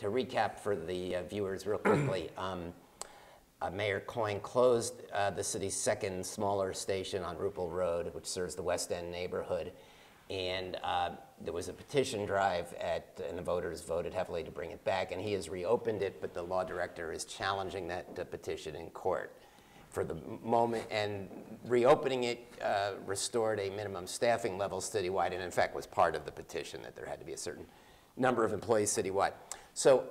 to recap for the viewers real quickly, Mayor Coyne closed the city's second smaller station on Ruple Road, which serves the West End neighborhood. And there was a petition drive and the voters voted heavily to bring it back. And he has reopened it, but the law director is challenging that petition in court for the moment. And reopening it restored a minimum staffing level citywide, and in fact was part of the petition that there had to be a certain number of employees citywide. So,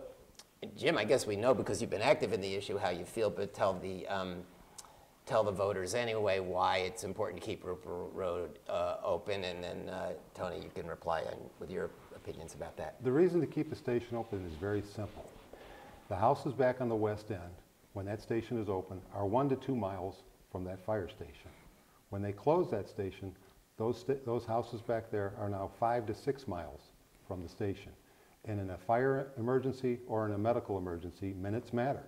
Jim, I guess we know because you've been active in the issue how you feel, but tell the voters anyway why it's important to keep Ruple Road open, and then Tony, you can reply with your opinions about that. The reason to keep the station open is very simple. The houses back on the west end, when that station is open, are 1 to 2 miles from that fire station. When they close that station, those houses back there are now 5 to 6 miles from the station. And in a fire emergency or in a medical emergency, minutes matter.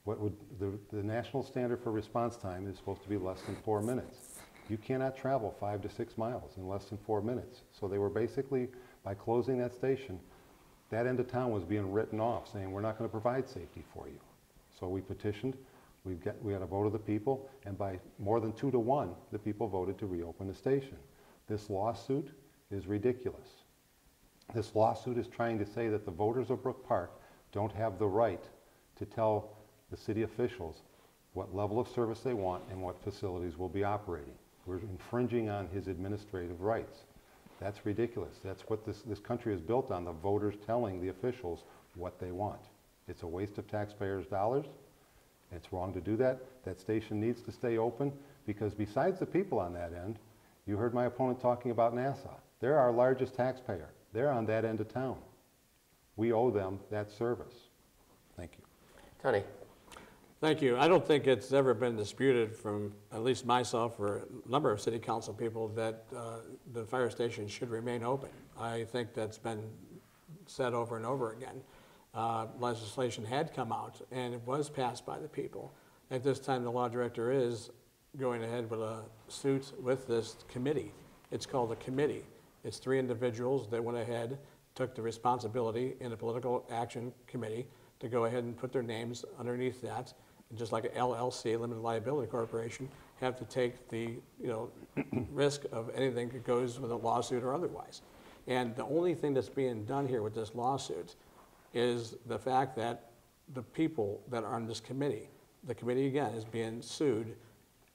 What would the national standard for response time is supposed to be less than 4 minutes. You cannot travel 5 to 6 miles in less than 4 minutes. So they were basically, by closing that station, that end of town was being written off, saying we're not going to provide safety for you. So we petitioned, we had a vote of the people, and by more than 2 to 1, the people voted to reopen the station. This lawsuit is ridiculous. This lawsuit is trying to say that the voters of Brook Park don't have the right to tell the city officials what level of service they want and what facilities will be operating. We're infringing on his administrative rights. That's ridiculous. That's what this country is built on, the voters telling the officials what they want. It's a waste of taxpayers' dollars. It's wrong to do that. That station needs to stay open because besides the people on that end, you heard my opponent talking about NASA. They're our largest taxpayer. They're on that end of town. We owe them that service. Thank you. Tony. Thank you. I don't think it's ever been disputed from at least myself or a number of city council people that the fire station should remain open. I think that's been said over and over again. Legislation had come out and it was passed by the people. At this time, the law director is going ahead with a suit with this committee. It's called a committee. It's 3 individuals that went ahead, took the responsibility in a political action committee to go ahead and put their names underneath that. And just like an LLC, limited liability corporation, have to take the risk of anything that goes with a lawsuit or otherwise. And the only thing that's being done here with this lawsuit is the fact that the people that are on this committee, the committee again is being sued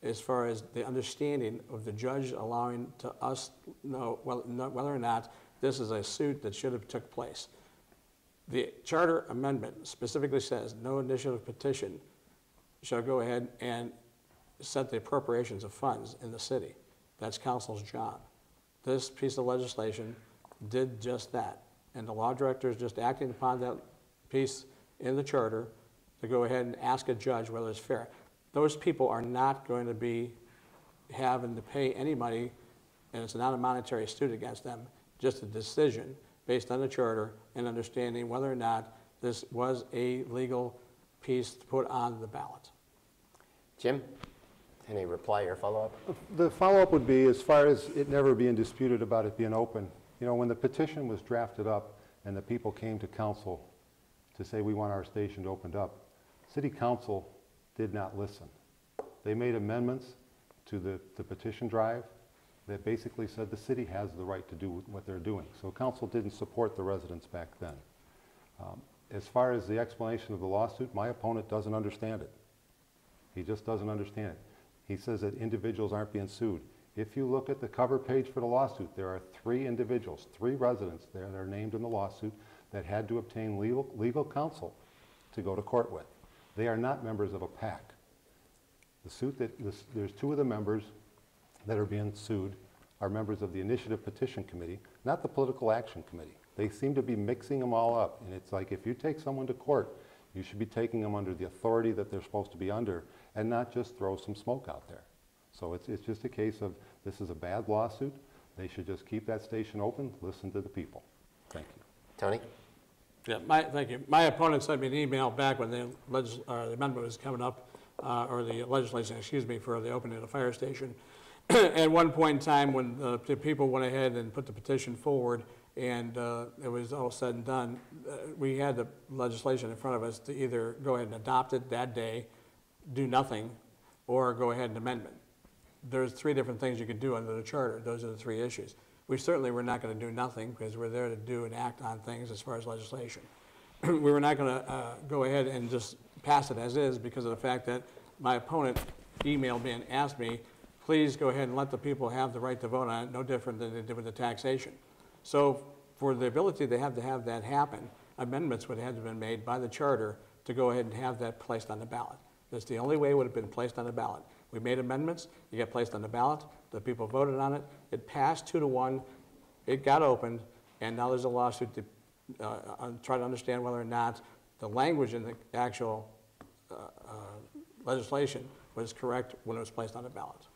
as far as the understanding of the judge allowing to us know whether or not this is a suit that should have took place. The charter amendment specifically says no initiative petition shall go ahead and set the appropriations of funds in the city. That's council's job. This piece of legislation did just that. And the law director is just acting upon that piece in the charter to go ahead and ask a judge whether it's fair. Those people are not going to be having to pay any money, and it's not a monetary suit against them, just a decision based on the charter and understanding whether or not this was a legal piece to put on the ballot. Jim, any reply or follow-up? The follow-up would be, as far as it never being disputed about it being open, when the petition was drafted up and the people came to council to say we want our station opened up, city council did not listen. They made amendments to the petition drive that basically said the city has the right to do what they're doing. So council didn't support the residents back then. As far as the explanation of the lawsuit, my opponent doesn't understand it. He just doesn't understand it. He says that individuals aren't being sued. If you look at the cover page for the lawsuit, there are 3 individuals, 3 residents there that are named in the lawsuit that had to obtain legal counsel to go to court with. They are not members of a PAC. The suit there's 2 of the members that are being sued are members of the Initiative Petition Committee, not the Political Action Committee. They seem to be mixing them all up, and it's like if you take someone to court, you should be taking them under the authority that they're supposed to be under and not just throw some smoke out there. So it's just a case of this is a bad lawsuit. They should just keep that station open, listen to the people. Thank you. Tony? Yeah, thank you. My opponent sent me an email back when the amendment was coming up, or the legislation, excuse me, for the opening of the fire station. At one point in time, when the people went ahead and put the petition forward, and it was all said and done, we had the legislation in front of us to either go ahead and adopt it that day, do nothing, or go ahead and amend it. There's 3 different things you could do under the charter. Those are the 3 issues. We certainly were not going to do nothing because we're there to do and act on things as far as legislation. We were not going to go ahead and just pass it as is because of the fact that my opponent emailed me and asked me, please go ahead and let the people have the right to vote on it, no different than they did with the taxation. So for the ability to have that happen, amendments would have to have been made by the charter to go ahead and have that placed on the ballot. That's the only way it would have been placed on the ballot. We made amendments, it got placed on the ballot, the people voted on it, it passed 2-1, it got opened, and now there's a lawsuit to try to understand whether or not the language in the actual legislation was correct when it was placed on the ballot.